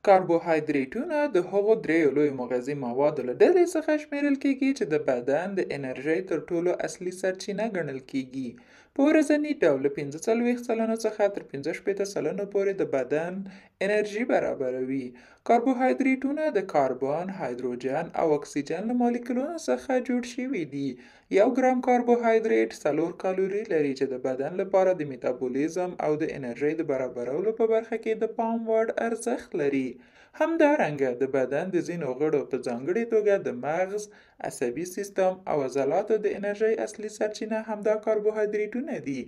کاربوهایدریتونه د هغو دریو لویو مغذي موادو له ډلې څخه شمیرل کېږي چې د بدن د انرژۍ تر ټولو اصلي سرچینه ګڼل کېږي. په ورځني ډول له 45 سلنو څخه تر 65 سلنو پورې د بدن انرژي برابروي. کاربوهایدریتونه د کاربن، هایدروجن او اکسیجن له مالیکولونو څخه جوړ شوي دي. 1 ګرام کاربوهایدریت 4 کالوري لري چې د بدن لپاره د میتابولیزم او د انرژۍ د برابرولو په برخه کې د پام وړ ارزښت لري. همدارنګه د بدن د ځینو غړو په ځانګړې توګه د مغز، عصبي سیستم او عضلاتو د انرژۍ اصلي سرچینه همدا کاربوهایدریتونه دي.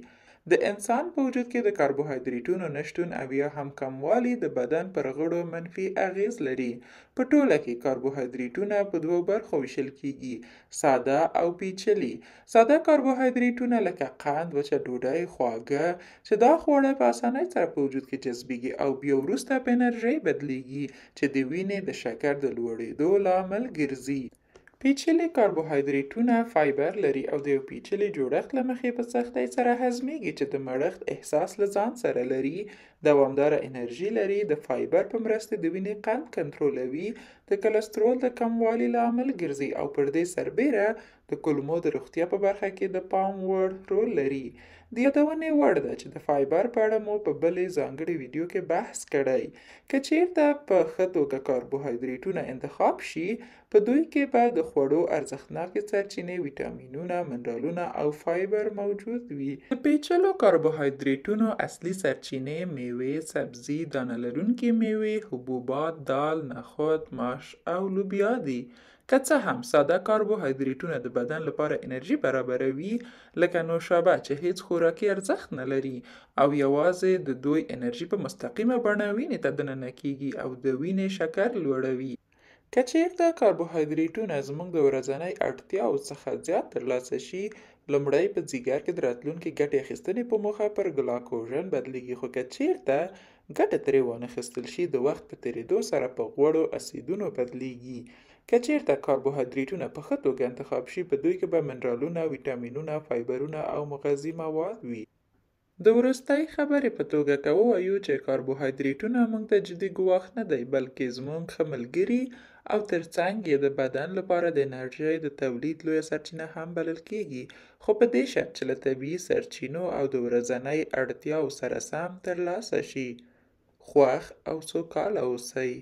د انسان په وجود کې د کاربوهایدریتونو نشتون او یا هم کموالی د بدن پر غړو منفي اغیز لري. په ټوله کې کاربوهایدریتونه په دوو برخو ویشل کېږي: ساده او پیچلي. ساده کاربوهایدریتونه لکه قند، وچه ډوډۍ، خواږه چې دا خواړه په اسانۍ سره په وجود کې جذبیږي او بیا وروسته په انرژۍ بدلیږي چې د وینې د شکر د لوړېدو لامل ګرځي. پیچلي کاربوهایدریتونه فایبر لري او د یو پیچلي جوړښت له مخې په سختۍ سره هضمېږي چې د مړښت احساس له ځان سره لري. دوامداره انرژي لري. د فایبر په مرسته د وینې قند کنټرولوي، د کلسترول د کموالي لامل ګرځي او پر دې سربیره د کولمو د روغتیا په برخه کې د پام وړ رول لري. د یادونې وړ ده چې د فایبر په اړه مو په بلې ځانګړې ویډیو کې بحث کړی. که چیرته په ښه توګه کاربوهایدریتونه انتخاب شي، په دوی کې به د خوړو ارزښتناکې سرچینې، ویټامینونه، منرالونه او فایبر موجود وي. د پیچلو کاربوهایدریتونو اصلي سرچینې میوې، سبزي، دانه لرونکي میوې، حبوبات، دال، نخود، ماش او لوبیا دي. که څه هم ساده کاربوهایدریتونه د بدن لپاره انرژي برابروي، لکه نوشابه چې هیڅ خوراکي ارزښت نه لري او یوازې د دوی انرژي په مستقیمه بڼه وینې ته دننه کېږي او د وینې شکر لوړوي. که چیرته کاربوهایدریتونه زموږ د ورځنۍ اړتیاو څخه زیات ترلاسه شي، لومړی په ځیګر کې د راتلونکي ګټې اخیستنې په موخه پر ګلاکوژن بدلیږي، خو که چیرته ګټه ترې وانخیستل شي، د وخت په تېرېدو سره په غوړو اسیدونو بدلیږي. که چیرته کاربوهایدریتونه په ښه توګه انتخاب شي، په دوی کې به منرالونه، ویټامینونه، فایبرونه او مغذي مواد وي. د وروستۍ خبرې په توګه که ووایو چې کاربوهایدریتونه موږ ته جدي ګواښ نه دی، بلکې زموږ ښه ملګري او ترڅنګ یې د بدن لپاره د انرژۍ د تولید لویه سرچینه هم بلل کېږي، خو په دې شرط چې له طبیعي سرچینو او د ورځنۍ اړتیاو سره سم ترلاسه شي. خوښ او سوکاله اوسئ.